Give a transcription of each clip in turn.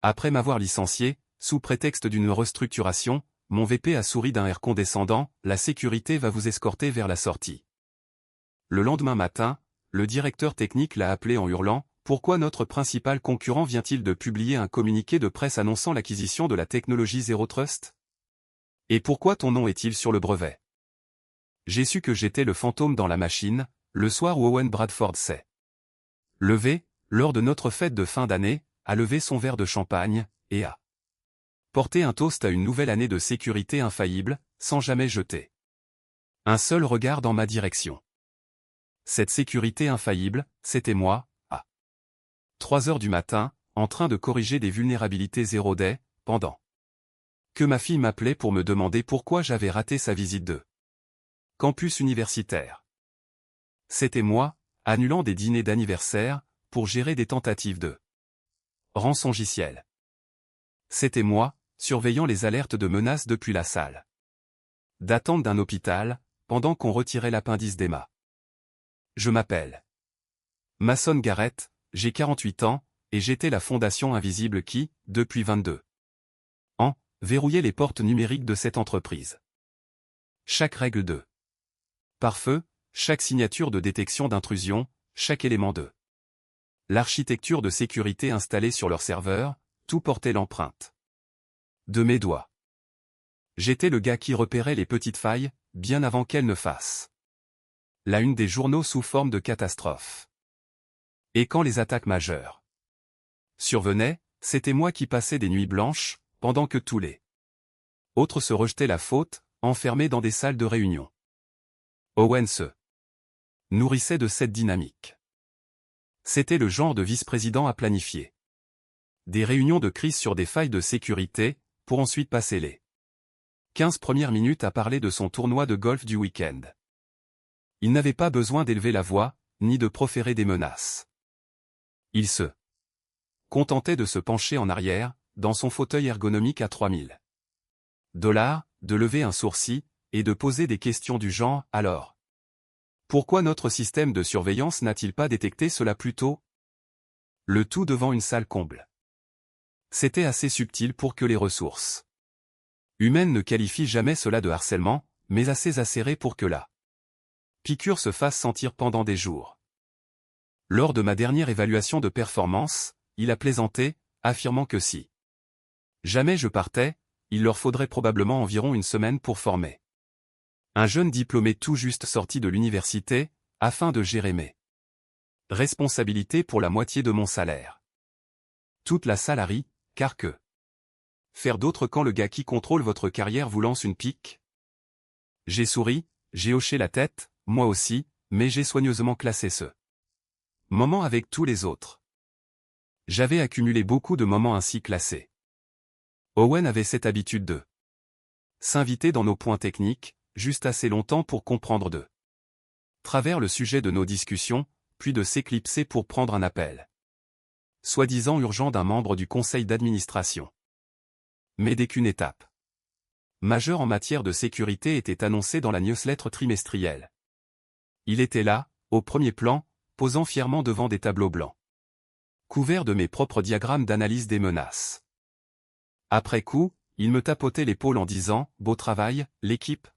Après m'avoir licencié, sous prétexte d'une restructuration, mon VP a souri d'un air condescendant, la sécurité va vous escorter vers la sortie. Le lendemain matin, le directeur technique l'a appelé en hurlant, pourquoi notre principal concurrent vient-il de publier un communiqué de presse annonçant l'acquisition de la technologie Zero Trust? Et pourquoi ton nom est-il sur le brevet? J'ai su que j'étais le fantôme dans la machine, le soir où Owen Bradford s'est levé, lors de notre fête de fin d'année, a levé son verre de champagne, et a porté un toast à une nouvelle année de sécurité infaillible, sans jamais jeter un seul regard dans ma direction. Cette sécurité infaillible, c'était moi, à 3 heures du matin, en train de corriger des vulnérabilités Zero Day, pendant que ma fille m'appelait pour me demander pourquoi j'avais raté sa visite de campus universitaire. C'était moi, annulant des dîners d'anniversaire, pour gérer des tentatives de rançongiciel. C'était moi, surveillant les alertes de menaces depuis la salle d'attente d'un hôpital, pendant qu'on retirait l'appendice d'Emma. Je m'appelle Mason Garrett, j'ai 48 ans, et j'étais la fondation invisible qui, depuis 22 ans, verrouillait les portes numériques de cette entreprise. Chaque règle de pare-feu, chaque signature de détection d'intrusion, chaque élément de l'architecture de sécurité installée sur leur serveur, tout portait l'empreinte de mes doigts. J'étais le gars qui repérait les petites failles, bien avant qu'elles ne fassent la une des journaux sous forme de catastrophe. Et quand les attaques majeures survenaient, c'était moi qui passais des nuits blanches, pendant que tous les autres se rejetaient la faute, enfermés dans des salles de réunion. Owen se nourrissait de cette dynamique. C'était le genre de vice-président à planifier des réunions de crise sur des failles de sécurité, pour ensuite passer les 15 premières minutes à parler de son tournoi de golf du week-end. Il n'avait pas besoin d'élever la voix, ni de proférer des menaces. Il se contentait de se pencher en arrière, dans son fauteuil ergonomique à $3000, de lever un sourcil, et de poser des questions du genre « Alors, pourquoi notre système de surveillance n'a-t-il pas détecté cela plus tôt ?» Le tout devant une salle comble. C'était assez subtil pour que les ressources humaines ne qualifient jamais cela de harcèlement, mais assez acéré pour que la piqûre se fasse sentir pendant des jours. Lors de ma dernière évaluation de performance, il a plaisanté, affirmant que si jamais je partais, il leur faudrait probablement environ une semaine pour former un jeune diplômé tout juste sorti de l'université, afin de gérer mes responsabilités pour la moitié de mon salaire. Toute la salle a ri, car que faire d'autre quand le gars qui contrôle votre carrière vous lance une pique? J'ai souri, j'ai hoché la tête, moi aussi, mais j'ai soigneusement classé ce moment avec tous les autres. J'avais accumulé beaucoup de moments ainsi classés. Owen avait cette habitude de s'inviter dans nos points techniques, juste assez longtemps pour comprendre de travers le sujet de nos discussions, puis de s'éclipser pour prendre un appel soi-disant urgent d'un membre du conseil d'administration. Mais dès qu'une étape majeure en matière de sécurité était annoncée dans la newsletter trimestrielle, il était là, au premier plan, posant fièrement devant des tableaux blancs, couverts de mes propres diagrammes d'analyse des menaces. Après coup, il me tapotait l'épaule en disant « Beau travail, l'équipe »,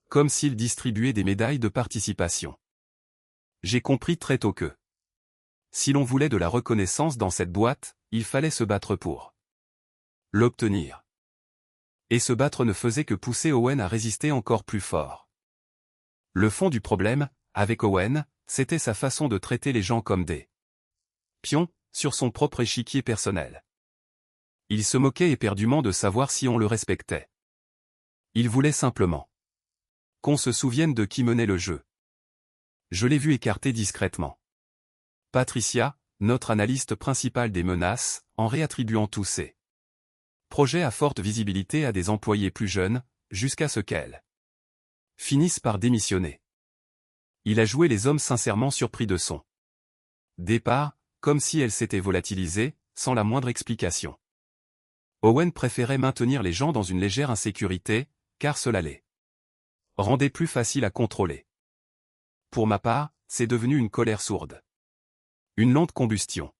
comme s'il distribuait des médailles de participation. J'ai compris très tôt que si l'on voulait de la reconnaissance dans cette boîte, il fallait se battre pour l'obtenir. Et se battre ne faisait que pousser Owen à résister encore plus fort. Le fond du problème, avec Owen, c'était sa façon de traiter les gens comme des pions, sur son propre échiquier personnel. Il se moquait éperdument de savoir si on le respectait. Il voulait simplement qu'on se souvienne de qui menait le jeu. Je l'ai vu écarter discrètement Patricia, notre analyste principale des menaces, en réattribuant tous ses projets à forte visibilité à des employés plus jeunes, jusqu'à ce qu'elle finisse par démissionner. Il a joué les hommes sincèrement surpris de son départ, comme si elle s'était volatilisée, sans la moindre explication. Owen préférait maintenir les gens dans une légère insécurité, car cela les rendait plus faciles à contrôler. Pour ma part, c'est devenu une colère sourde. Une lente combustion.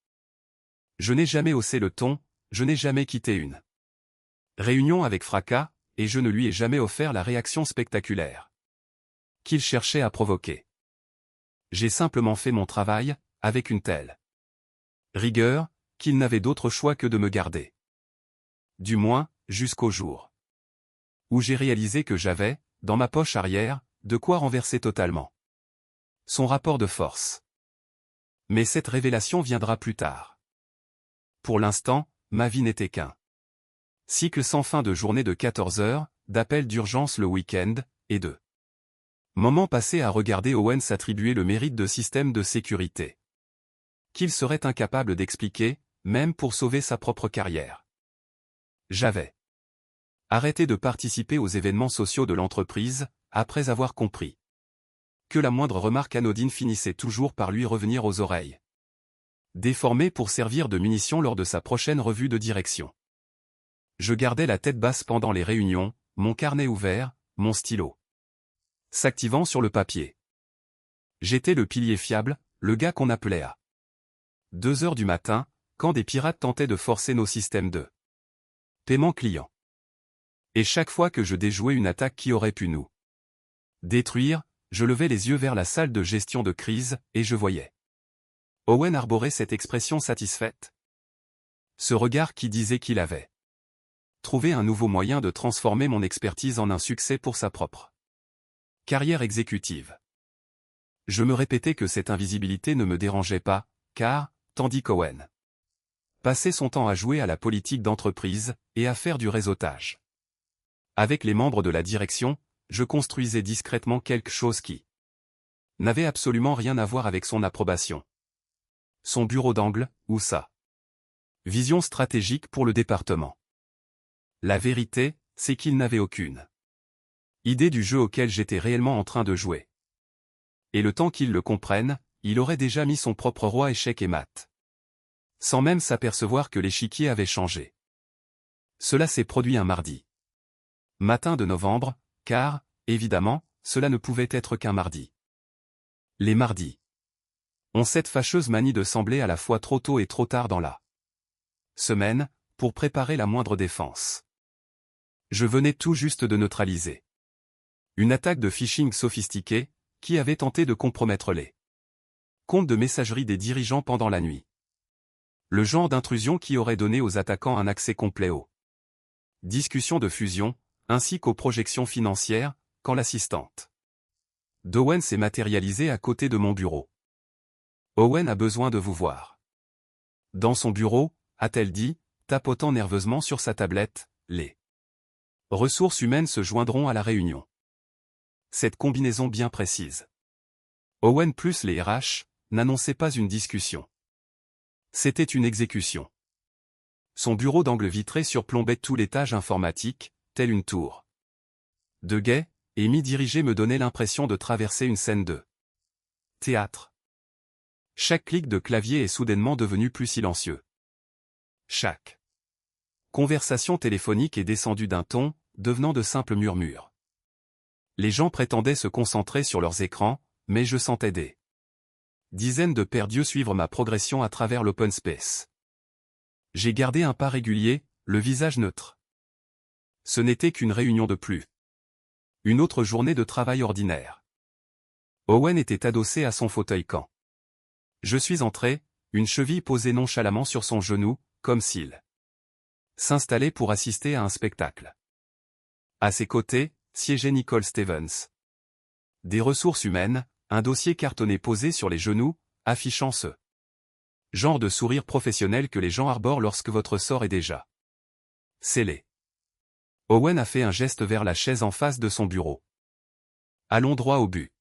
Je n'ai jamais haussé le ton, je n'ai jamais quitté une réunion avec fracas, et je ne lui ai jamais offert la réaction spectaculaire qu'il cherchait à provoquer. J'ai simplement fait mon travail, avec une telle rigueur, qu'il n'avait d'autre choix que de me garder. Du moins, jusqu'au jour où j'ai réalisé que j'avais, dans ma poche arrière, de quoi renverser totalement son rapport de force. Mais cette révélation viendra plus tard. Pour l'instant, ma vie n'était qu'un cycle sans fin de journées de 14 heures, d'appels d'urgence le week-end, et de moments passés à regarder Owen s'attribuer le mérite de systèmes de sécurité qu'il serait incapable d'expliquer, même pour sauver sa propre carrière. J'avais arrêté de participer aux événements sociaux de l'entreprise, après avoir compris que la moindre remarque anodine finissait toujours par lui revenir aux oreilles, déformée pour servir de munition lors de sa prochaine revue de direction. Je gardais la tête basse pendant les réunions, mon carnet ouvert, mon stylo s'activant sur le papier. J'étais le pilier fiable, le gars qu'on appelait à 2 heures du matin, quand des pirates tentaient de forcer nos systèmes de paiement client. Et chaque fois que je déjouais une attaque qui aurait pu nous détruire, je levais les yeux vers la salle de gestion de crise, et je voyais Owen arborer cette expression satisfaite. Ce regard qui disait qu'il avait trouvé un nouveau moyen de transformer mon expertise en un succès pour sa propre carrière exécutive. Je me répétais que cette invisibilité ne me dérangeait pas, car, tandis qu'Owen passait son temps à jouer à la politique d'entreprise, et à faire du réseautage avec les membres de la direction, je construisais discrètement quelque chose qui n'avait absolument rien à voir avec son approbation. Son bureau d'angle, ou sa vision stratégique pour le département. La vérité, c'est qu'il n'avait aucune idée du jeu auquel j'étais réellement en train de jouer. Et le temps qu'il le comprenne, il aurait déjà mis son propre roi échec et mat, sans même s'apercevoir que l'échiquier avait changé. Cela s'est produit un mardi matin de novembre, car, évidemment, cela ne pouvait être qu'un mardi. Les mardis ont cette fâcheuse manie de sembler à la fois trop tôt et trop tard dans la semaine, pour préparer la moindre défense. Je venais tout juste de neutraliser une attaque de phishing sophistiquée, qui avait tenté de compromettre les comptes de messagerie des dirigeants pendant la nuit. Le genre d'intrusion qui aurait donné aux attaquants un accès complet aux discussions de fusion, ainsi qu'aux projections financières, quand l'assistante d'Owen s'est matérialisée à côté de mon bureau. Owen a besoin de vous voir. Dans son bureau, a-t-elle dit, tapotant nerveusement sur sa tablette, les ressources humaines se joindront à la réunion. Cette combinaison bien précise. Owen plus les RH, n'annonçait pas une discussion. C'était une exécution. Son bureau d'angle vitré surplombait tout l'étage informatique, telle une tour de guet, et mi-dirigé me donnait l'impression de traverser une scène de théâtre. Chaque clic de clavier est soudainement devenu plus silencieux. Chaque conversation téléphonique est descendue d'un ton, devenant de simples murmures. Les gens prétendaient se concentrer sur leurs écrans, mais je sentais des dizaines de paires d'yeux suivre ma progression à travers l'open space. J'ai gardé un pas régulier, le visage neutre. Ce n'était qu'une réunion de plus. Une autre journée de travail ordinaire. Owen était adossé à son fauteuil quand je suis entré, une cheville posée nonchalamment sur son genou, comme s'il s'installait pour assister à un spectacle. À ses côtés, siégeait Nicole Stevens. Des ressources humaines, un dossier cartonné posé sur les genoux, affichant ce genre de sourire professionnel que les gens arborent lorsque votre sort est déjà scellé. Owen a fait un geste vers la chaise en face de son bureau. Allons droit au but,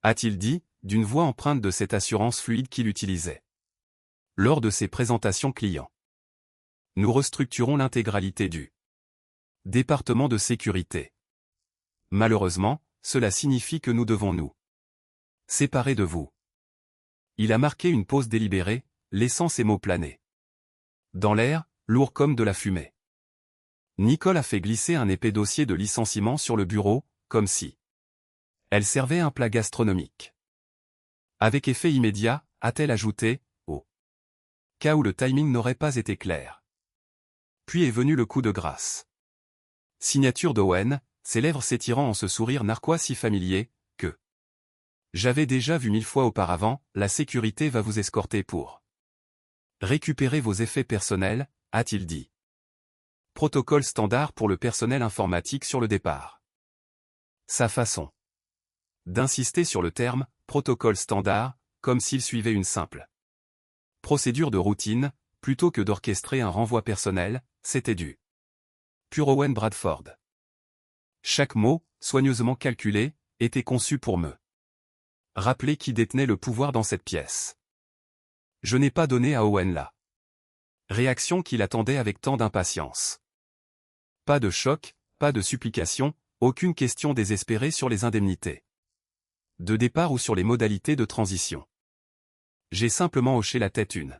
a-t-il dit, d'une voix empreinte de cette assurance fluide qu'il utilisait lors de ses présentations clients. Nous restructurons l'intégralité du département de sécurité. Malheureusement, cela signifie que nous devons nous séparer de vous. Il a marqué une pause délibérée, laissant ses mots planer dans l'air, lourd comme de la fumée. Nicole a fait glisser un épais dossier de licenciement sur le bureau, comme si elle servait un plat gastronomique. Avec effet immédiat, a-t-elle ajouté, au cas où le timing n'aurait pas été clair. Puis est venu le coup de grâce. Signature d'Owen, ses lèvres s'étirant en ce sourire narquois si familier, que j'avais déjà vu 1000 fois auparavant, la sécurité va vous escorter pour récupérer vos effets personnels, a-t-il dit. Protocole standard pour le personnel informatique sur le départ. Sa façon d'insister sur le terme « protocole standard », comme s'il suivait une simple procédure de routine, plutôt que d'orchestrer un renvoi personnel, c'était du pur Owen Bradford. Chaque mot, soigneusement calculé, était conçu pour me rappeler qui détenait le pouvoir dans cette pièce. Je n'ai pas donné à Owen la réaction qu'il attendait avec tant d'impatience. Pas de choc, pas de supplication, aucune question désespérée sur les indemnités de départ ou sur les modalités de transition. J'ai simplement hoché la tête une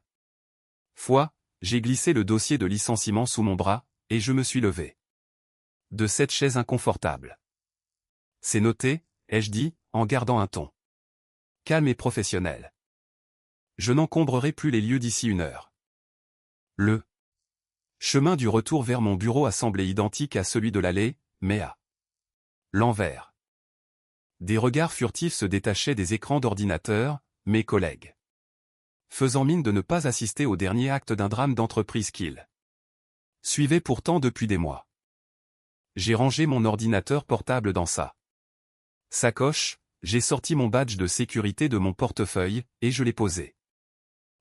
fois, j'ai glissé le dossier de licenciement sous mon bras, et je me suis levé de cette chaise inconfortable. C'est noté, ai-je dit, en gardant un ton calme et professionnel. Je n'encombrerai plus les lieux d'ici 1 heure. Le chemin du retour vers mon bureau a semblé identique à celui de l'aller, mais à l'envers. Des regards furtifs se détachaient des écrans d'ordinateur, mes collègues faisant mine de ne pas assister au dernier acte d'un drame d'entreprise qu'ils suivaient pourtant depuis des mois. J'ai rangé mon ordinateur portable dans sa sacoche, j'ai sorti mon badge de sécurité de mon portefeuille, et je l'ai posé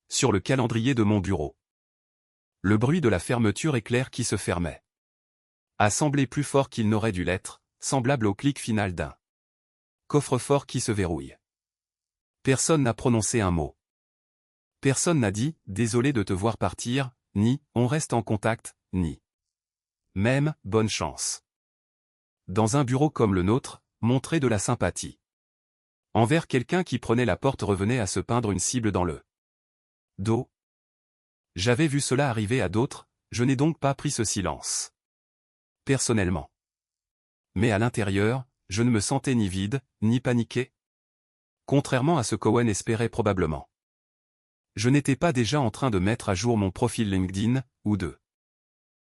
sur le calendrier de mon bureau. Le bruit de la fermeture éclair qui se fermait a semblé plus fort qu'il n'aurait dû l'être, semblable au clic final d'un coffre-fort qui se verrouille. Personne n'a prononcé un mot. Personne n'a dit « désolé de te voir partir », ni « on reste en contact », ni même « bonne chance ». Dans un bureau comme le nôtre, montrer de la sympathie envers quelqu'un qui prenait la porte revenait à se peindre une cible dans le dos. J'avais vu cela arriver à d'autres, je n'ai donc pas pris ce silence personnellement. Mais à l'intérieur, je ne me sentais ni vide, ni paniqué. Contrairement à ce qu'Owen espérait probablement. Je n'étais pas déjà en train de mettre à jour mon profil LinkedIn, ou de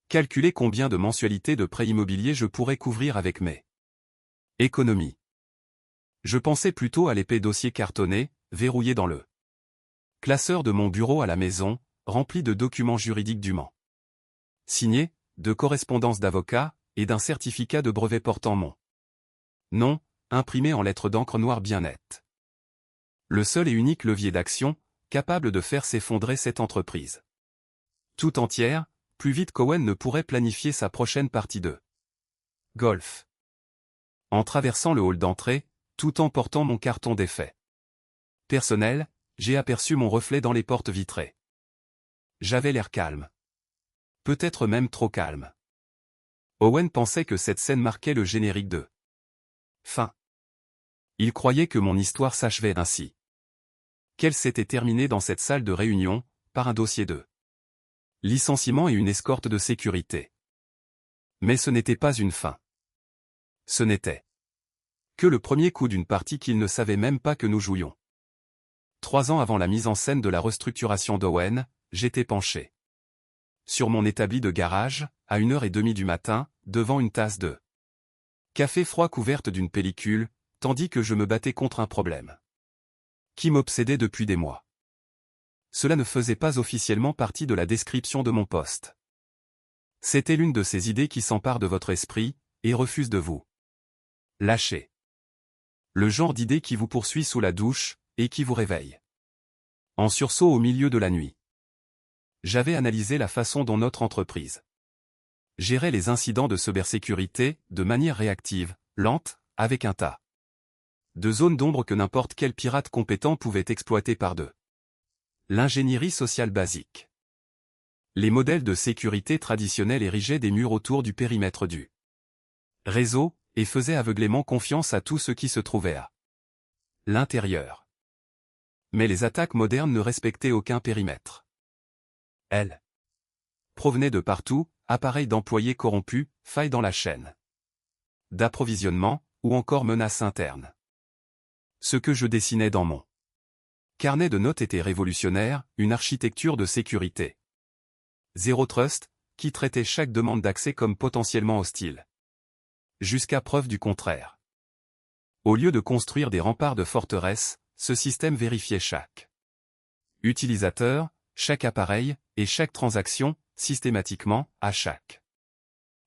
calculer combien de mensualités de prêt immobilier je pourrais couvrir avec mes économies. Je pensais plutôt à l'épais dossier cartonné, verrouillé dans le classeur de mon bureau à la maison, rempli de documents juridiques dûment signés, de correspondances d'avocats, et d'un certificat de brevet portant mon nom, imprimé en lettres d'encre noire bien nettes. Le seul et unique levier d'action, capable de faire s'effondrer cette entreprise tout entière, plus vite qu'Owen ne pourrait planifier sa prochaine partie de golf. En traversant le hall d'entrée, tout en portant mon carton d'effet personnel, j'ai aperçu mon reflet dans les portes vitrées. J'avais l'air calme. Peut-être même trop calme. Owen pensait que cette scène marquait le générique de fin. Il croyait que mon histoire s'achevait ainsi. Qu'elle s'était terminée dans cette salle de réunion, par un dossier de licenciement et une escorte de sécurité. Mais ce n'était pas une fin. Ce n'était que le premier coup d'une partie qu'il ne savait même pas que nous jouions. 3 ans avant la mise en scène de la restructuration d'Owen, j'étais penché sur mon établi de garage, à 1h30 du matin, devant une tasse de café froid couverte d'une pellicule, tandis que je me battais contre un problème qui m'obsédait depuis des mois. Cela ne faisait pas officiellement partie de la description de mon poste. C'était l'une de ces idées qui s'emparent de votre esprit, et refusent de vous lâcher. Le genre d'idée qui vous poursuit sous la douche, et qui vous réveille en sursaut au milieu de la nuit. J'avais analysé la façon dont notre entreprise gérait les incidents de cybersécurité, de manière réactive, lente, avec un tas de zones d'ombre que n'importe quel pirate compétent pouvait exploiter par deux. L'ingénierie sociale basique. Les modèles de sécurité traditionnels érigeaient des murs autour du périmètre du réseau, et faisaient aveuglément confiance à tout ce qui se trouvait à l'intérieur. Mais les attaques modernes ne respectaient aucun périmètre. Elles provenaient de partout, appareils d'employés corrompus, failles dans la chaîne d'approvisionnement, ou encore menaces internes. Ce que je dessinais dans mon carnet de notes était révolutionnaire, une architecture de sécurité Zero Trust, qui traitait chaque demande d'accès comme potentiellement hostile. Jusqu'à preuve du contraire. Au lieu de construire des remparts de forteresse, ce système vérifiait chaque utilisateur, chaque appareil, et chaque transaction, systématiquement, à chaque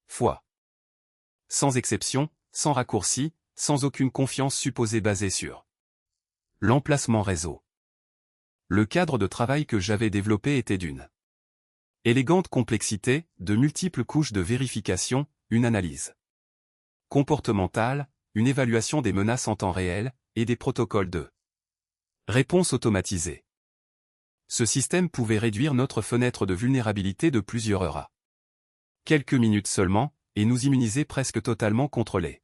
fois. Sans exception, sans raccourci, sans aucune confiance supposée basée sur l'emplacement réseau. Le cadre de travail que j'avais développé était d'une élégante complexité, de multiples couches de vérification, une analyse comportementale, une évaluation des menaces en temps réel, et des protocoles de réponse automatisée. Ce système pouvait réduire notre fenêtre de vulnérabilité de plusieurs heures à quelques minutes seulement, et nous immuniser presque totalement contre les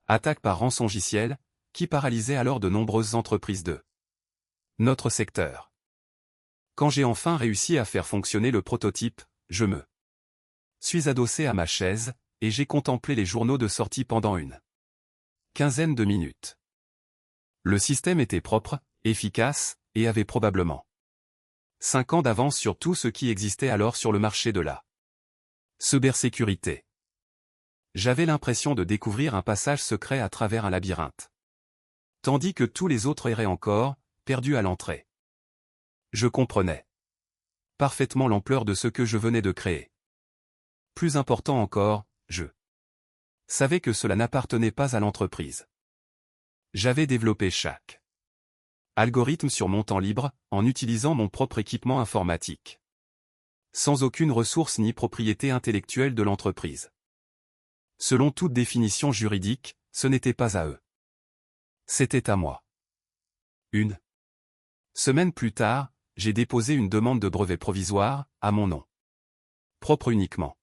attaques par rançongiciel, qui paralysaient alors de nombreuses entreprises de notre secteur. Quand j'ai enfin réussi à faire fonctionner le prototype, je me suis adossé à ma chaise, et j'ai contemplé les journaux de sortie pendant une quinzaine de minutes. Le système était propre, efficace, et avait probablement 5 ans d'avance sur tout ce qui existait alors sur le marché de la cybersécurité. J'avais l'impression de découvrir un passage secret à travers un labyrinthe. Tandis que tous les autres erraient encore, perdus à l'entrée. Je comprenais parfaitement l'ampleur de ce que je venais de créer. Plus important encore, je savais que cela n'appartenait pas à l'entreprise. J'avais développé chaque algorithme sur mon temps libre, en utilisant mon propre équipement informatique. Sans aucune ressource ni propriété intellectuelle de l'entreprise. Selon toute définition juridique, ce n'était pas à eux. C'était à moi. Une semaine plus tard, j'ai déposé une demande de brevet provisoire, à mon nom propre uniquement.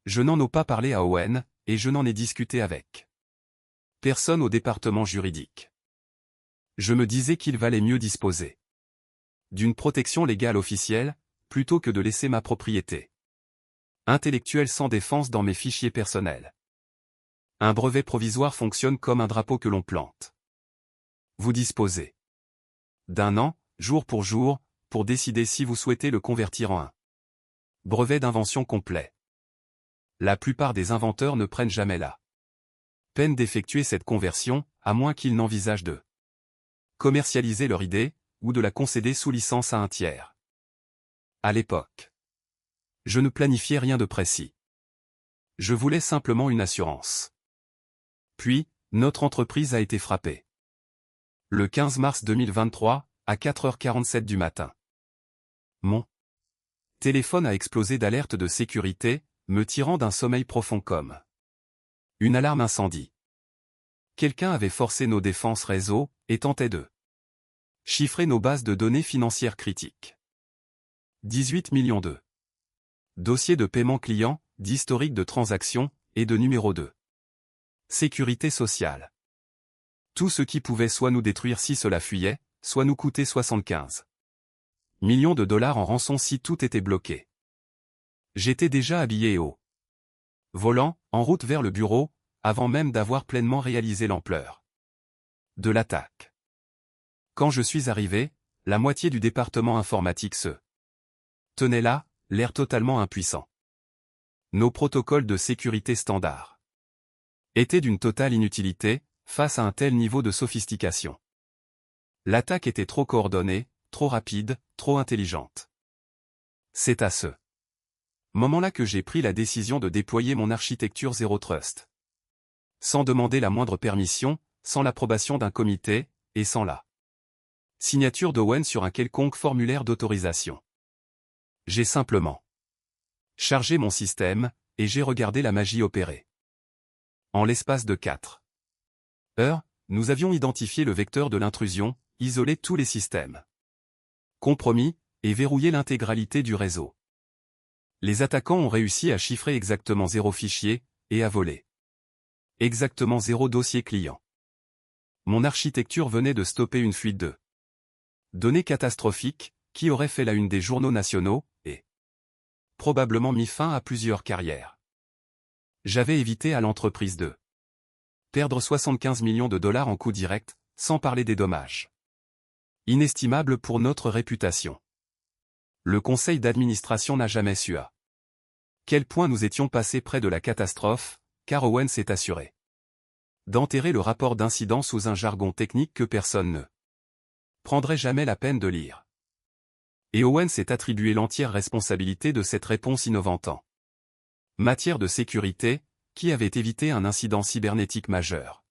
Je n'en ai pas parlé à Owen, et je n'en ai discuté avec personne au département juridique. Je me disais qu'il valait mieux disposer d'une protection légale officielle, plutôt que de laisser ma propriété intellectuelle sans défense dans mes fichiers personnels. Un brevet provisoire fonctionne comme un drapeau que l'on plante. Vous disposez d'un an, jour pour jour, pour décider si vous souhaitez le convertir en un brevet d'invention complet. La plupart des inventeurs ne prennent jamais la peine d'effectuer cette conversion, à moins qu'ils n'envisagent de commercialiser leur idée, ou de la concéder sous licence à un tiers. À l'époque, je ne planifiais rien de précis. Je voulais simplement une assurance. Puis, notre entreprise a été frappée. Le 15 mars 2023, à 4h47 du matin. Mon téléphone a explosé d'alertes de sécurité, me tirant d'un sommeil profond comme une alarme incendie. Quelqu'un avait forcé nos défenses réseau, et tentait de chiffrer nos bases de données financières critiques. 18 millions de dossiers de paiement client, d'historique de transactions, et de numéros de sécurité sociale. Tout ce qui pouvait soit nous détruire si cela fuyait, soit nous coûter 75 millions de dollars en rançon si tout était bloqué. J'étais déjà habillé au volant, en route vers le bureau, avant même d'avoir pleinement réalisé l'ampleur de l'attaque. Quand je suis arrivé, la moitié du département informatique se tenait là, l'air totalement impuissant. Nos protocoles de sécurité standards étaient d'une totale inutilité, face à un tel niveau de sophistication. L'attaque était trop coordonnée, trop rapide, trop intelligente. C'est à ce moment-là que j'ai pris la décision de déployer mon architecture Zero Trust. Sans demander la moindre permission, sans l'approbation d'un comité, et sans la signature d'Owen sur un quelconque formulaire d'autorisation. J'ai simplement chargé mon système, et j'ai regardé la magie opérer. En l'espace de 4 heures, nous avions identifié le vecteur de l'intrusion, isolé tous les systèmes compromis, et verrouillé l'intégralité du réseau. Les attaquants ont réussi à chiffrer exactement 0 fichier, et à voler exactement 0 dossier client. Mon architecture venait de stopper une fuite de données catastrophiques, qui aurait fait la une des journaux nationaux, et probablement mis fin à plusieurs carrières. J'avais évité à l'entreprise de perdre 75 millions de dollars en coûts directs, sans parler des dommages inestimables pour notre réputation. Le conseil d'administration n'a jamais su Quel point nous étions passés près de la catastrophe, car Owen s'est assuré d'enterrer le rapport d'incident sous un jargon technique que personne ne prendrait jamais la peine de lire. Et Owen s'est attribué l'entière responsabilité de cette réponse innovante en matière de sécurité, qui avait évité un incident cybernétique majeur.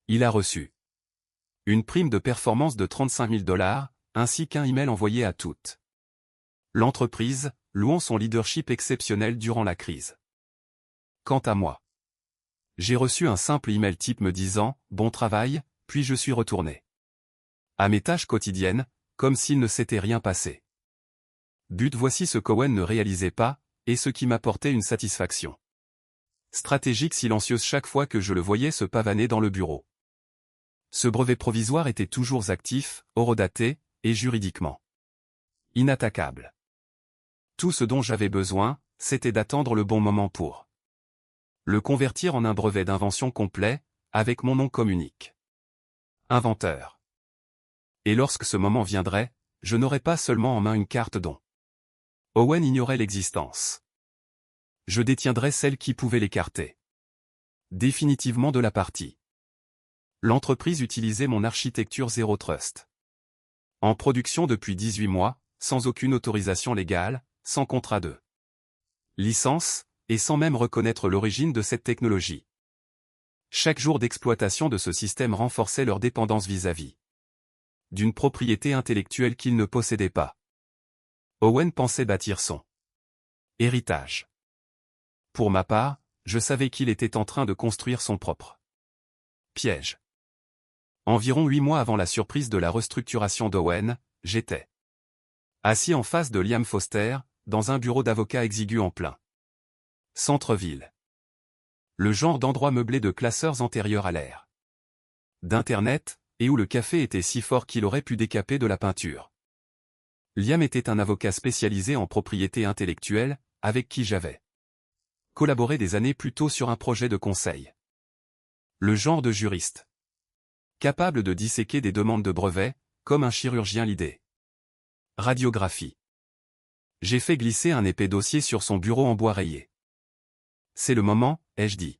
Il a reçu une prime de performance de 35 000 $, ainsi qu'un email envoyé à toute l'entreprise, louant son leadership exceptionnel durant la crise. Quant à moi, j'ai reçu un simple email type me disant « Bon travail », puis je suis retourné à mes tâches quotidiennes, comme s'il ne s'était rien passé. Voici ce qu'Owen ne réalisait pas, et ce qui m'apportait une satisfaction stratégique silencieuse chaque fois que je le voyais se pavaner dans le bureau. Ce brevet provisoire était toujours actif, horodaté, et juridiquement inattaquable. Tout ce dont j'avais besoin, c'était d'attendre le bon moment pour le convertir en un brevet d'invention complet, avec mon nom comme unique inventeur. Et lorsque ce moment viendrait, je n'aurais pas seulement en main une carte dont Owen ignorait l'existence. Je détiendrais celle qui pouvait l'écarter définitivement de la partie. L'entreprise utilisait mon architecture Zero Trust. En production depuis 18 mois, sans aucune autorisation légale, sans contrat de licence, et sans même reconnaître l'origine de cette technologie. Chaque jour d'exploitation de ce système renforçait leur dépendance vis-à-vis d'une propriété intellectuelle qu'ils ne possédaient pas. Owen pensait bâtir son héritage. Pour ma part, je savais qu'il était en train de construire son propre piège. Environ 8 mois avant la surprise de la restructuration d'Owen, j'étais assis en face de Liam Foster, dans un bureau d'avocat exigu en plein centre-ville. Le genre d'endroit meublé de classeurs antérieurs à l'ère d'Internet, et où le café était si fort qu'il aurait pu décaper de la peinture. Liam était un avocat spécialisé en propriété intellectuelle, avec qui j'avais collaboré des années plus tôt sur un projet de conseil. Le genre de juriste capable de disséquer des demandes de brevets, comme un chirurgien l'idée. Radiographie. J'ai fait glisser un épais dossier sur son bureau en bois rayé. C'est le moment, ai-je dit.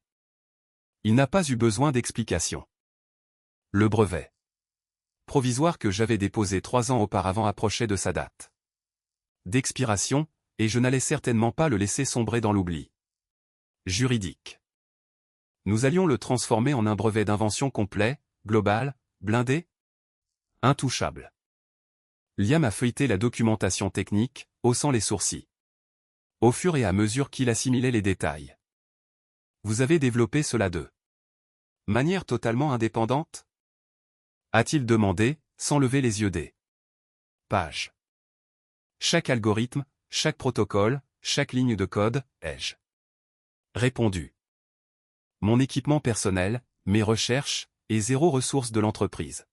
Il n'a pas eu besoin d'explication. Le brevet provisoire que j'avais déposé 3 ans auparavant approchait de sa date d'expiration, et je n'allais certainement pas le laisser sombrer dans l'oubli juridique. Nous allions le transformer en un brevet d'invention complet, global, blindé, intouchable. Liam a feuilleté la documentation technique, haussant les sourcils. Au fur et à mesure qu'il assimilait les détails. Vous avez développé cela de manière totalement indépendante ? A-t-il demandé, sans lever les yeux des pages. Chaque algorithme, chaque protocole, chaque ligne de code, ai-je répondu. Mon équipement personnel, mes recherches, et 0 ressources de l'entreprise.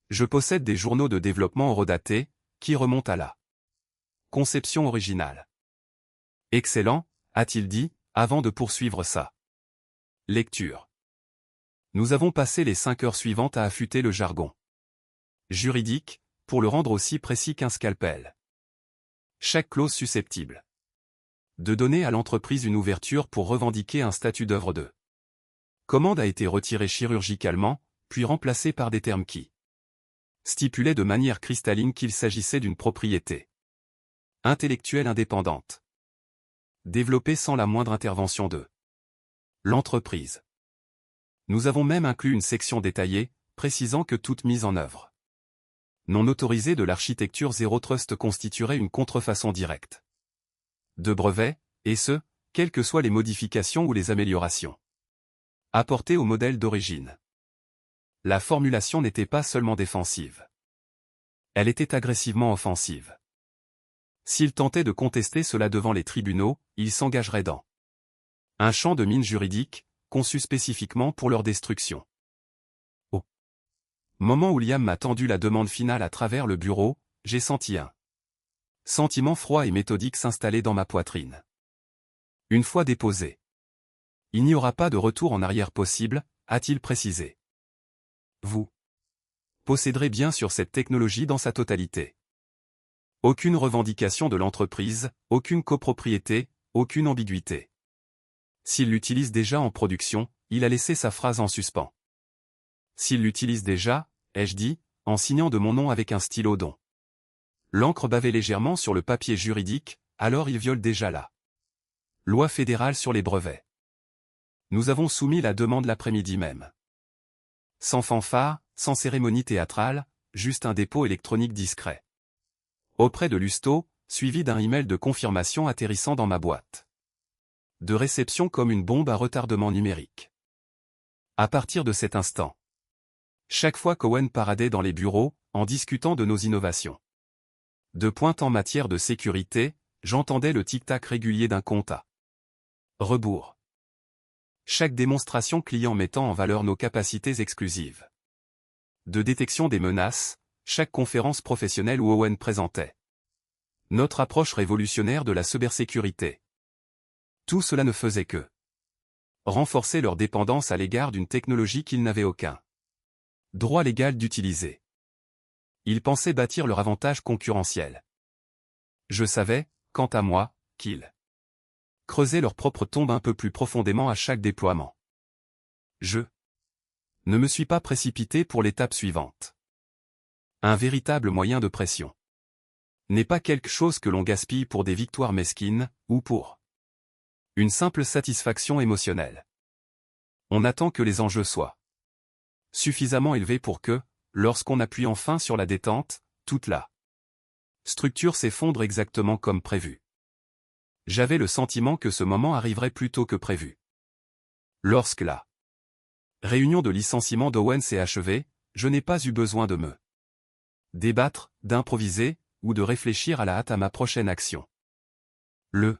Je possède des journaux de développement horodatés, qui remontent à la conception originale. Excellent, a-t-il dit, avant de poursuivre sa lecture. Nous avons passé les 5 heures suivantes à affûter le jargon juridique, pour le rendre aussi précis qu'un scalpel. Chaque clause susceptible de donner à l'entreprise une ouverture pour revendiquer un statut d'œuvre de commande a été retirée chirurgicalement, puis remplacée par des termes qui stipulaient de manière cristalline qu'il s'agissait d'une propriété intellectuelle indépendante, développée sans la moindre intervention de l'entreprise. Nous avons même inclus une section détaillée, précisant que toute mise en œuvre non autorisée de l'architecture Zero Trust constituerait une contrefaçon directe de brevet, et ce, quelles que soient les modifications ou les améliorations apportées au modèle d'origine. La formulation n'était pas seulement défensive. Elle était agressivement offensive. S'il tentait de contester cela devant les tribunaux, il s'engagerait dans un champ de mine juridique, conçu spécifiquement pour leur destruction. Au moment où Liam m'a tendu la demande finale à travers le bureau, j'ai senti un sentiment froid et méthodique s'installer dans ma poitrine. Une fois déposé, il n'y aura pas de retour en arrière possible, a-t-il précisé. Vous posséderez bien sur cette technologie dans sa totalité. Aucune revendication de l'entreprise, aucune copropriété, aucune ambiguïté. S'il l'utilise déjà en production, il a laissé sa phrase en suspens. S'il l'utilise déjà, ai-je dit, en signant de mon nom avec un stylo dont l'encre bavait légèrement sur le papier juridique, alors il viole déjà la loi fédérale sur les brevets. Nous avons soumis la demande l'après-midi même. Sans fanfare, sans cérémonie théâtrale, juste un dépôt électronique discret. Auprès de Lusto, suivi d'un email de confirmation atterrissant dans ma boîte. De réception comme une bombe à retardement numérique. À partir de cet instant, chaque fois qu'Owen paradait dans les bureaux, en discutant de nos innovations, de pointe en matière de sécurité, j'entendais le tic-tac régulier d'un compte à rebours. Chaque démonstration client mettant en valeur nos capacités exclusives de détection des menaces, chaque conférence professionnelle où Owen présentait notre approche révolutionnaire de la cybersécurité. Tout cela ne faisait que renforcer leur dépendance à l'égard d'une technologie qu'ils n'avaient aucun droit légal d'utiliser. Ils pensaient bâtir leur avantage concurrentiel. Je savais, quant à moi, qu'ils creusaient leur propre tombe un peu plus profondément à chaque déploiement. Je ne me suis pas précipité pour l'étape suivante. Un véritable moyen de pression n'est pas quelque chose que l'on gaspille pour des victoires mesquines, ou pour une simple satisfaction émotionnelle. On attend que les enjeux soient suffisamment élevés pour que, lorsqu'on appuie enfin sur la détente, toute la structure s'effondre exactement comme prévu. J'avais le sentiment que ce moment arriverait plus tôt que prévu. Lorsque la réunion de licenciement d'Owen s'est achevée, je n'ai pas eu besoin de me débattre, d'improviser, ou de réfléchir à la hâte à ma prochaine action. Le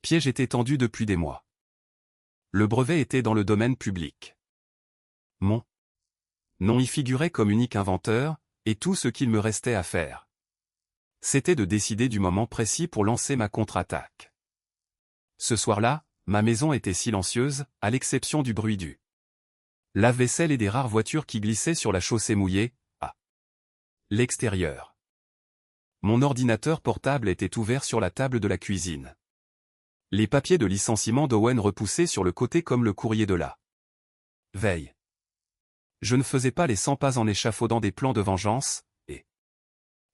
piège était tendu depuis des mois. Le brevet était dans le domaine public. Mon nom y figurait comme unique inventeur, et tout ce qu'il me restait à faire, c'était de décider du moment précis pour lancer ma contre-attaque. Ce soir-là, ma maison était silencieuse, à l'exception du bruit du lave-vaisselle et des rares voitures qui glissaient sur la chaussée mouillée, à l'extérieur. Mon ordinateur portable était ouvert sur la table de la cuisine. Les papiers de licenciement d'Owen repoussaient sur le côté comme le courrier de la veille. Je ne faisais pas les 100 pas en échafaudant des plans de vengeance, et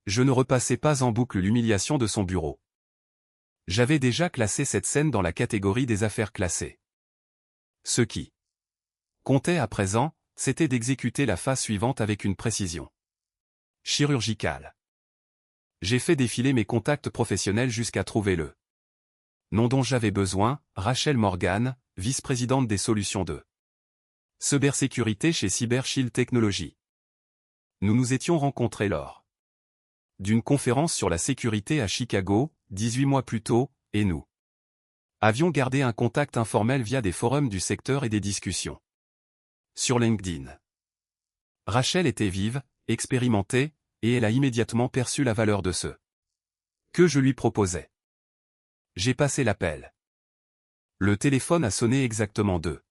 je ne repassais pas en boucle l'humiliation de son bureau. J'avais déjà classé cette scène dans la catégorie des affaires classées. Ce qui comptait à présent, c'était d'exécuter la phase suivante avec une précision chirurgicale. J'ai fait défiler mes contacts professionnels jusqu'à trouver le nom dont j'avais besoin, Rachel Morgan, vice-présidente des solutions de cybersécurité chez CyberShield Technologies. Nous nous étions rencontrés lors d'une conférence sur la sécurité à Chicago, 18 mois plus tôt, et nous avions gardé un contact informel via des forums du secteur et des discussions sur LinkedIn. Rachel était vive, expérimentée, et elle a immédiatement perçu la valeur de ce que je lui proposais. J'ai passé l'appel. Le téléphone a sonné exactement 2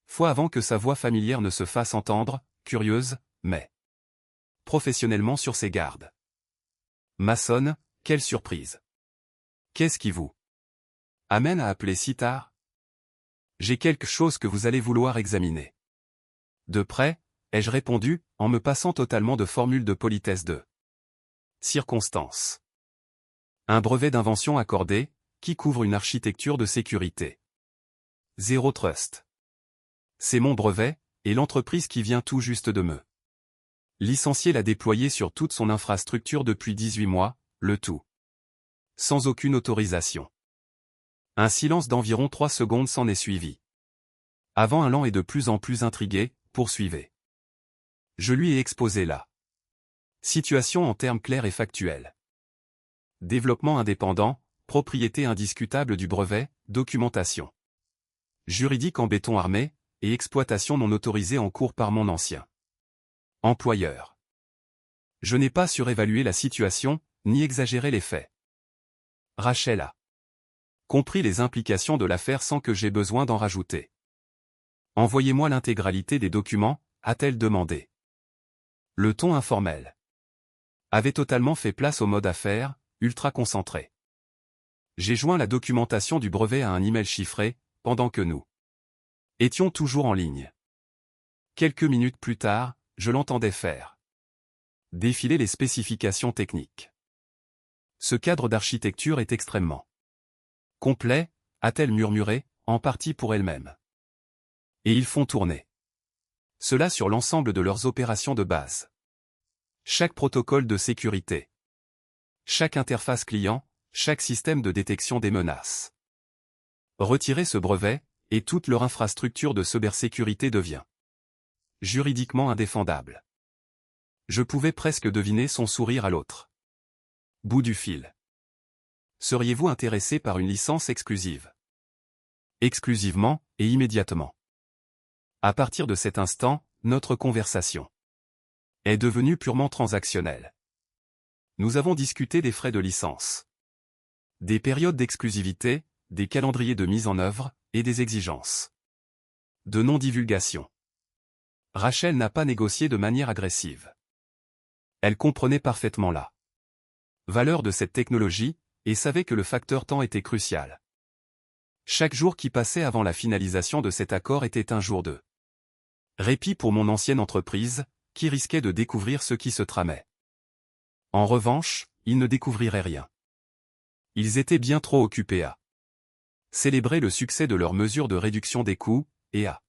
fois avant que sa voix familière ne se fasse entendre, curieuse, mais professionnellement sur ses gardes. Mason, quelle surprise. Qu'est-ce qui vous amène à appeler si tard? J'ai quelque chose que vous allez vouloir examiner. De près, ai-je répondu, en me passant totalement de formule de politesse de circonstance. Un brevet d'invention accordé, qui couvre une architecture de sécurité. Zero Trust. C'est mon brevet, et l'entreprise qui vient tout juste de me licencier l'a déployé sur toute son infrastructure depuis 18 mois, le tout sans aucune autorisation. Un silence d'environ 3 secondes s'en est suivi. Avant un lent et de plus en plus intrigué, poursuivez. Je lui ai exposé la situation en termes clairs et factuels. Développement indépendant, propriété indiscutable du brevet, documentation juridique en béton armé, et exploitation non autorisée en cours par mon ancien employeur. Je n'ai pas surévalué la situation, ni exagéré les faits. Rachel a compris les implications de l'affaire sans que j'aie besoin d'en rajouter. Envoyez-moi l'intégralité des documents, a-t-elle demandé. Le ton informel avait totalement fait place au mode affaires, ultra concentré. J'ai joint la documentation du brevet à un email chiffré, pendant que nous étions toujours en ligne. Quelques minutes plus tard, je l'entendais faire défiler les spécifications techniques. Ce cadre d'architecture est extrêmement complet, a-t-elle murmuré, en partie pour elle-même. Et ils font tourner cela sur l'ensemble de leurs opérations de base. Chaque protocole de sécurité, chaque interface client, chaque système de détection des menaces. Retirer ce brevet, et toute leur infrastructure de cybersécurité devient juridiquement indéfendable. Je pouvais presque deviner son sourire à l'autre bout du fil. Seriez-vous intéressé par une licence exclusive? Exclusivement, et immédiatement. À partir de cet instant, notre conversation est devenue purement transactionnelle. Nous avons discuté des frais de licence, des périodes d'exclusivité, des calendriers de mise en œuvre, et des exigences de non-divulgation. Rachel n'a pas négocié de manière agressive. Elle comprenait parfaitement la valeur de cette technologie, et savait que le facteur temps était crucial. Chaque jour qui passait avant la finalisation de cet accord était un jour de répit pour mon ancienne entreprise, qui risquait de découvrir ce qui se tramait. En revanche, ils ne découvriraient rien. Ils étaient bien trop occupés à célébrer le succès de leurs mesures de réduction des coûts, et à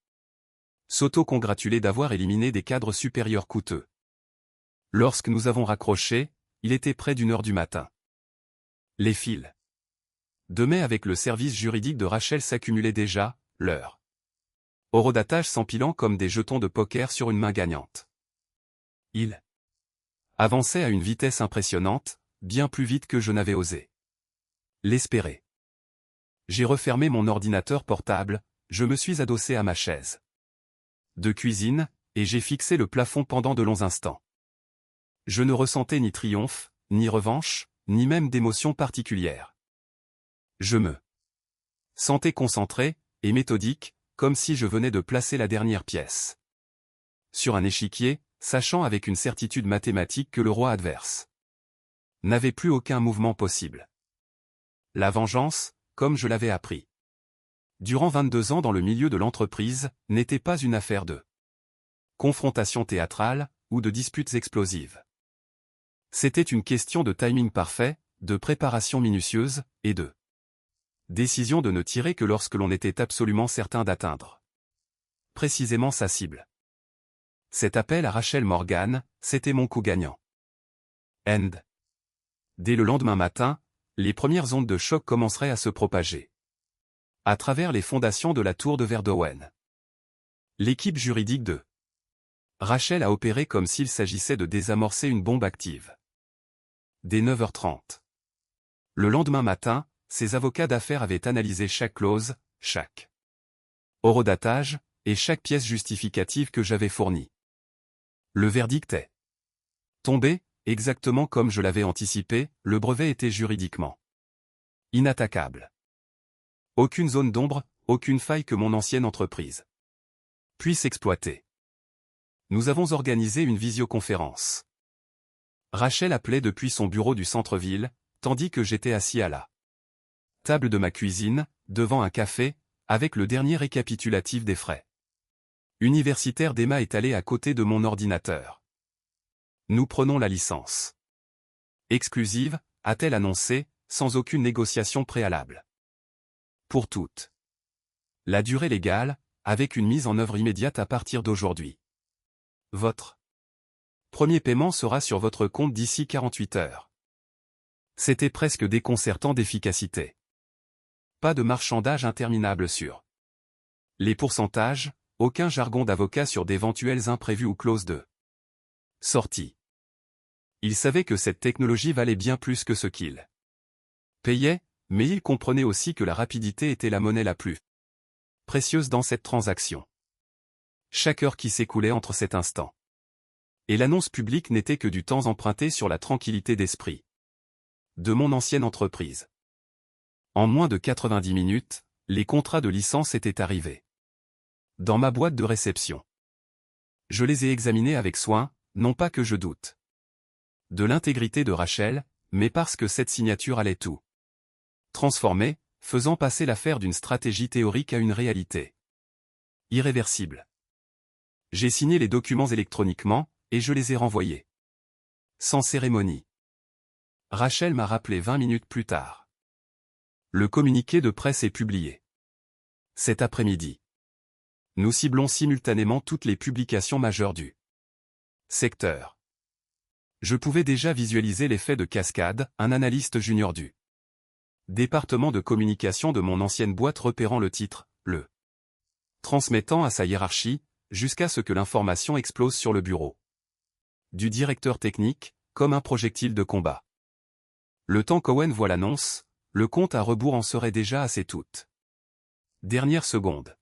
s'auto-congratuler d'avoir éliminé des cadres supérieurs coûteux. Lorsque nous avons raccroché, il était près d'1 heure du matin. Les fils de mai avec le service juridique de Rachel s'accumulaient déjà, leur horodatage s'empilant comme des jetons de poker sur une main gagnante. Il avançait à une vitesse impressionnante, bien plus vite que je n'avais osé l'espérer. J'ai refermé mon ordinateur portable, je me suis adossé à ma chaise de cuisine, et j'ai fixé le plafond pendant de longs instants. Je ne ressentais ni triomphe, ni revanche, ni même d'émotion particulière. Je me sentais concentré, et méthodique, comme si je venais de placer la dernière pièce sur un échiquier, sachant avec une certitude mathématique que le roi adverse n'avait plus aucun mouvement possible. La vengeance, comme je l'avais appris durant 22 ans dans le milieu de l'entreprise, n'était pas une affaire de confrontation théâtrale, ou de disputes explosives. C'était une question de timing parfait, de préparation minutieuse, et de décision de ne tirer que lorsque l'on était absolument certain d'atteindre précisément sa cible. Cet appel à Rachel Morgan, c'était mon coup gagnant. Dès le lendemain matin, les premières ondes de choc commenceraient à se propager à travers les fondations de la tour de Verdowen. L'équipe juridique de Rachel a opéré comme s'il s'agissait de désamorcer une bombe active. Dès 9h30. Le lendemain matin, ses avocats d'affaires avaient analysé chaque clause, chaque horodatage, et chaque pièce justificative que j'avais fournie. Le verdict est tombé, exactement comme je l'avais anticipé, le brevet était juridiquement inattaquable. Aucune zone d'ombre, aucune faille que mon ancienne entreprise puisse exploiter. Nous avons organisé une visioconférence. Rachel appelait depuis son bureau du centre-ville, tandis que j'étais assis à la table de ma cuisine, devant un café, avec le dernier récapitulatif des frais universitaires d'Emma étalé à côté de mon ordinateur. Nous prenons la licence exclusive, a-t-elle annoncé, sans aucune négociation préalable. Pour toutes. La durée légale, avec une mise en œuvre immédiate à partir d'aujourd'hui. Votre premier paiement sera sur votre compte d'ici 48 heures. C'était presque déconcertant d'efficacité. Pas de marchandage interminable sur les pourcentages, aucun jargon d'avocat sur d'éventuels imprévus ou clauses de sortie. Il savait que cette technologie valait bien plus que ce qu'il payait, mais il comprenait aussi que la rapidité était la monnaie la plus précieuse dans cette transaction. Chaque heure qui s'écoulait entre cet instant et l'annonce publique n'était que du temps emprunté sur la tranquillité d'esprit de mon ancienne entreprise. En moins de 90 minutes, les contrats de licence étaient arrivés dans ma boîte de réception. Je les ai examinés avec soin, non pas que je doute de l'intégrité de Rachel, mais parce que cette signature allait tout Transformé, faisant passer l'affaire d'une stratégie théorique à une réalité irréversible. J'ai signé les documents électroniquement, et je les ai renvoyés. Sans cérémonie. Rachel m'a rappelé 20 minutes plus tard. Le communiqué de presse est publié. Cet après-midi. Nous ciblons simultanément toutes les publications majeures du secteur. Je pouvais déjà visualiser l'effet de cascade, un analyste junior du département de communication de mon ancienne boîte repérant le titre, le transmettant à sa hiérarchie, jusqu'à ce que l'information explose sur le bureau du directeur technique, comme un projectile de combat. Le temps qu'Owen voit l'annonce, le compte à rebours en serait déjà à ses toutes dernières secondes.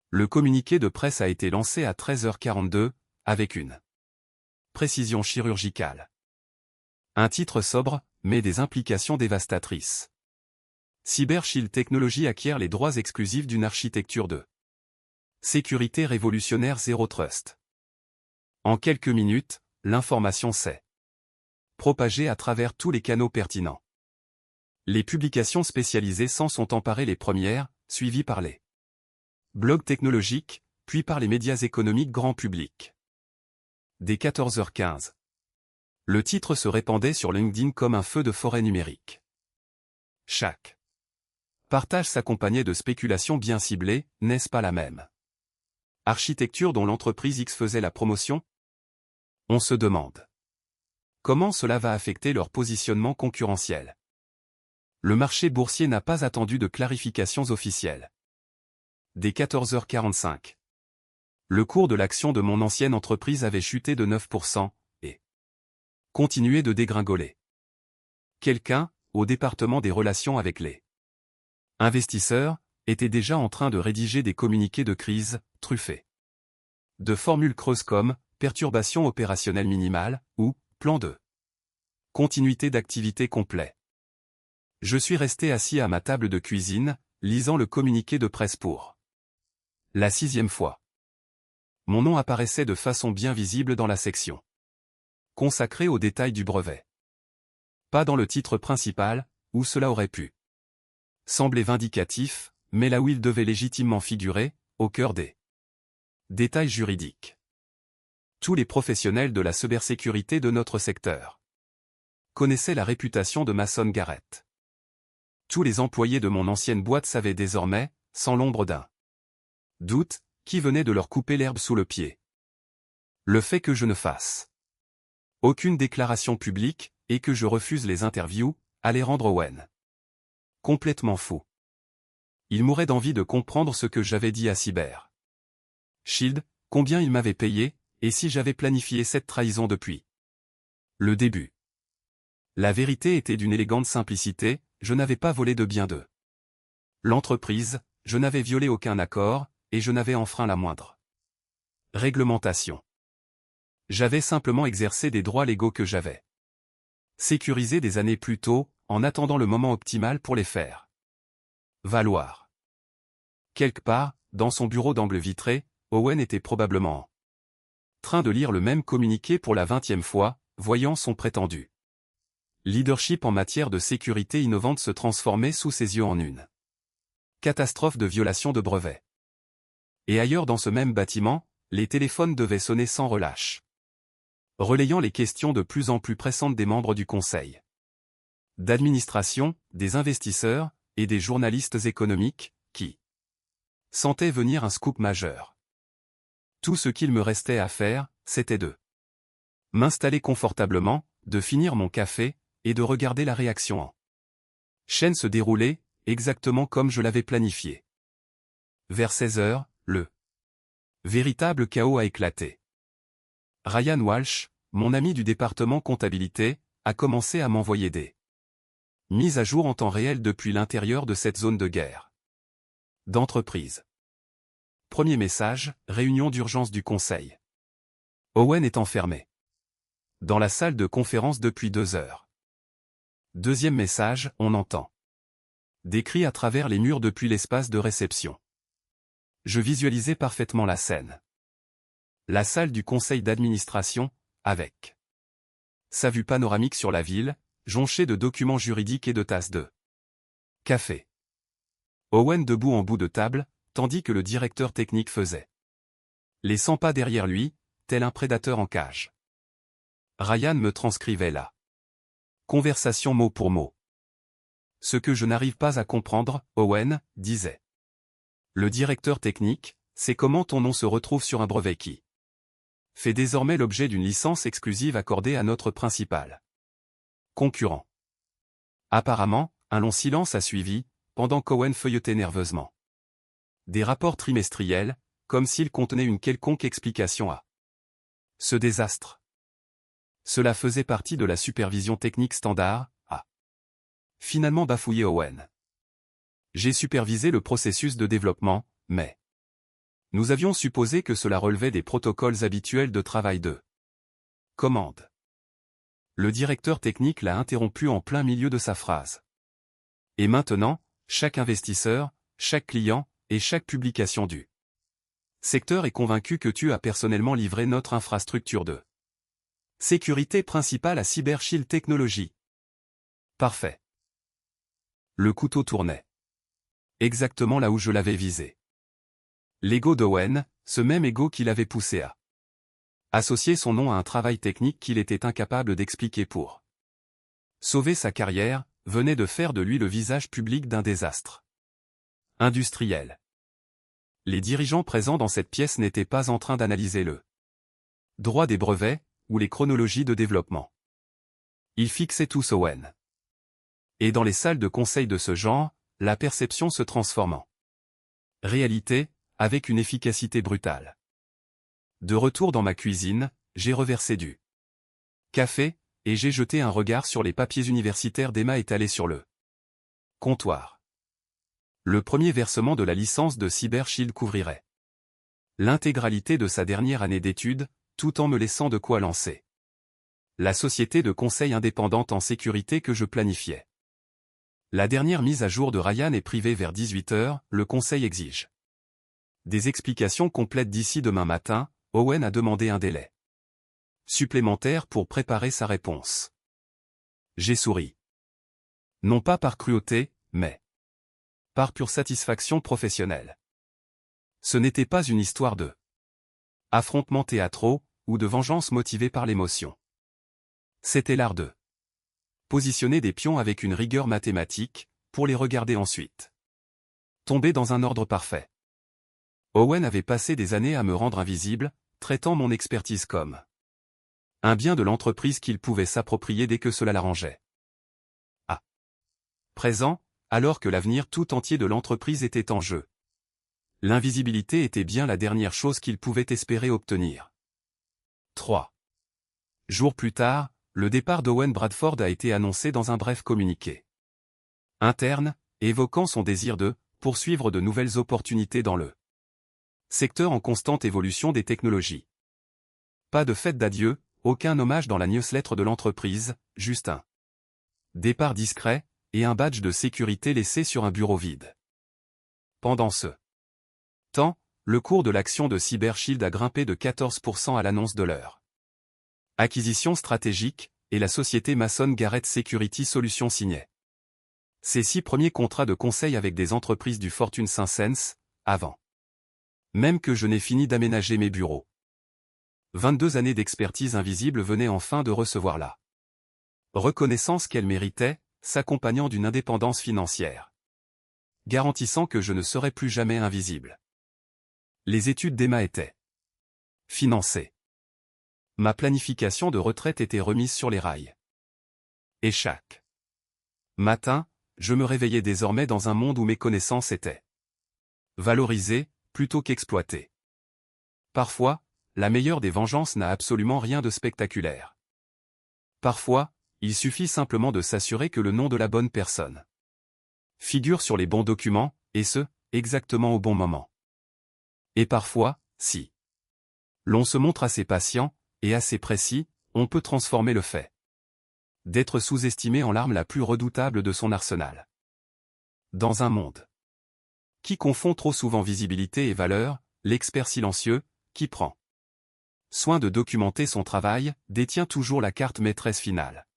Le communiqué de presse a été lancé à 13h42, avec une précision chirurgicale. Un titre sobre, mais des implications dévastatrices. Cyber Shield Technologies acquiert les droits exclusifs d'une architecture de sécurité révolutionnaire Zero Trust. En quelques minutes, l'information s'est propagée à travers tous les canaux pertinents. Les publications spécialisées s'en sont emparées les premières, suivies par les blogs technologiques, puis par les médias économiques grand public. Dès 14h15. Le titre se répandait sur LinkedIn comme un feu de forêt numérique. Chaque partage s'accompagnait de spéculations bien ciblées, n'est-ce pas la même architecture dont l'entreprise X faisait la promotion? On se demande comment cela va affecter leur positionnement concurrentiel. Le marché boursier n'a pas attendu de clarifications officielles. Dès 14h45. Le cours de l'action de mon ancienne entreprise avait chuté de 9%, et continuait de dégringoler. Quelqu'un, au département des relations avec les investisseurs, était déjà en train de rédiger des communiqués de crise, truffés de formules creuses comme « perturbation opérationnelle minimale » ou « plan de continuité d'activité complet ». Je suis resté assis à ma table de cuisine, lisant le communiqué de presse pour la 6e fois. Mon nom apparaissait de façon bien visible dans la section consacrée aux détails du brevet. Pas dans le titre principal, où cela aurait pu sembler vindicatif, mais là où il devait légitimement figurer, au cœur des détails juridiques. Tous les professionnels de la cybersécurité de notre secteur connaissaient la réputation de Mason Garrett. Tous les employés de mon ancienne boîte savaient désormais, sans l'ombre d'un doute, qui venait de leur couper l'herbe sous le pied. Le fait que je ne fasse aucune déclaration publique, et que je refuse les interviews, allait rendre Owen complètement fou. Il mourait d'envie de comprendre ce que j'avais dit à Cyber Shield, combien il m'avait payé, et si j'avais planifié cette trahison depuis le début. La vérité était d'une élégante simplicité, je n'avais pas volé de biens de l'entreprise, je n'avais violé aucun accord, et je n'avais enfreint la moindre réglementation. J'avais simplement exercé des droits légaux que j'avais sécurisés des années plus tôt, en attendant le moment optimal pour les faire valoir. Quelque part, dans son bureau d'angle vitré, Owen était probablement en train de lire le même communiqué pour la 20e fois, voyant son prétendu leadership en matière de sécurité innovante se transformer sous ses yeux en une catastrophe de violation de brevets. Et ailleurs dans ce même bâtiment, les téléphones devaient sonner sans relâche, relayant les questions de plus en plus pressantes des membres du conseil d'administration, des investisseurs, et des journalistes économiques, qui sentaient venir un scoop majeur. Tout ce qu'il me restait à faire, c'était de m'installer confortablement, de finir mon café, et de regarder la réaction en chaîne se dérouler, exactement comme je l'avais planifié. Vers 16h, le véritable chaos a éclaté. Ryan Walsh, mon ami du département comptabilité, a commencé à m'envoyer des mises à jour en temps réel depuis l'intérieur de cette zone de guerre d'entreprise. Premier message, réunion d'urgence du conseil. Owen est enfermé dans la salle de conférence depuis 2 heures. Deuxième message, on entend des cris à travers les murs depuis l'espace de réception. Je visualisais parfaitement la scène. La salle du conseil d'administration, avec sa vue panoramique sur la ville, jonchée de documents juridiques et de tasses de Café. Owen debout en bout de table, tandis que le directeur technique faisait les 100 pas derrière lui, tel un prédateur en cage. Ryan me transcrivait la conversation mot pour mot. Ce que je n'arrive pas à comprendre, Owen, disait le directeur technique, c'est comment ton nom se retrouve sur un brevet qui fait désormais l'objet d'une licence exclusive accordée à notre principal concurrent. Apparemment, un long silence a suivi, pendant qu'Owen feuilletait nerveusement des rapports trimestriels, comme s'ils contenaient une quelconque explication à ce désastre. Cela faisait partie de la supervision technique standard, a finalement bafouillé Owen. J'ai supervisé le processus de développement, mais nous avions supposé que cela relevait des protocoles habituels de travail de commande. Le directeur technique l'a interrompu en plein milieu de sa phrase. Et maintenant, chaque investisseur, chaque client, et chaque publication du secteur est convaincu que tu as personnellement livré notre infrastructure de sécurité principale à Cyber Shield Technologies. Parfait. Le couteau tournait exactement là où je l'avais visé. L'ego d'Owen, ce même ego qui l'avait poussé à associer son nom à un travail technique qu'il était incapable d'expliquer pour sauver sa carrière, venait de faire de lui le visage public d'un désastre industriel. Les dirigeants présents dans cette pièce n'étaient pas en train d'analyser le droit des brevets, ou les chronologies de développement. Ils fixaient tous Owen. Et dans les salles de conseil de ce genre, la perception se transforme en réalité, avec une efficacité brutale. De retour dans ma cuisine, j'ai reversé du café, et j'ai jeté un regard sur les papiers universitaires d'Emma étalés sur le comptoir. Le premier versement de la licence de Cyber Shield couvrirait l'intégralité de sa dernière année d'études, tout en me laissant de quoi lancer la société de conseil indépendante en sécurité que je planifiais. La dernière mise à jour de Ryan est privée vers 18 h, le conseil exige des explications complètes d'ici demain matin. Owen a demandé un délai supplémentaire pour préparer sa réponse. J'ai souri. Non pas par cruauté, mais par pure satisfaction professionnelle. Ce n'était pas une histoire de affrontements théâtraux, ou de vengeance motivée par l'émotion. C'était l'art de positionner des pions avec une rigueur mathématique, pour les regarder ensuite tomber dans un ordre parfait. Owen avait passé des années à me rendre invisible, traitant mon expertise comme un bien de l'entreprise qu'il pouvait s'approprier dès que cela l'arrangeait. À présent, alors que l'avenir tout entier de l'entreprise était en jeu, l'invisibilité était bien la dernière chose qu'il pouvait espérer obtenir. 3 jours plus tard, le départ d'Owen Bradford a été annoncé dans un bref communiqué interne, évoquant son désir de poursuivre de nouvelles opportunités dans le secteur en constante évolution des technologies. Pas de fête d'adieu, aucun hommage dans la newsletter de l'entreprise, juste un départ discret, et un badge de sécurité laissé sur un bureau vide. Pendant ce temps, le cours de l'action de Cyber Shield a grimpé de 14% à l'annonce de leur acquisition stratégique, et la société Mason Garrett Security Solutions signait ses 6 premiers contrats de conseil avec des entreprises du Fortune 500, avant même que je n'ai fini d'aménager mes bureaux. 22 années d'expertise invisible venaient enfin de recevoir la reconnaissance qu'elles méritaient, s'accompagnant d'une indépendance financière garantissant que je ne serais plus jamais invisible. Les études d'Emma étaient financées. Ma planification de retraite était remise sur les rails. Et chaque matin, je me réveillais désormais dans un monde où mes connaissances étaient valorisées, plutôt qu'exploitées. Parfois, la meilleure des vengeances n'a absolument rien de spectaculaire. Parfois, il suffit simplement de s'assurer que le nom de la bonne personne figure sur les bons documents, et ce, exactement au bon moment. Et parfois, si l'on se montre assez patient, et assez précis, on peut transformer le fait d'être sous-estimé en l'arme la plus redoutable de son arsenal. Dans un monde qui confond trop souvent visibilité et valeur, l'expert silencieux, qui prend soin de documenter son travail, détient toujours la carte maîtresse finale.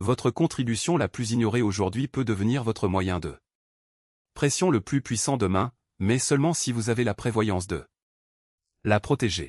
Votre contribution la plus ignorée aujourd'hui peut devenir votre moyen de pression le plus puissant demain, mais seulement si vous avez la prévoyance de la protéger.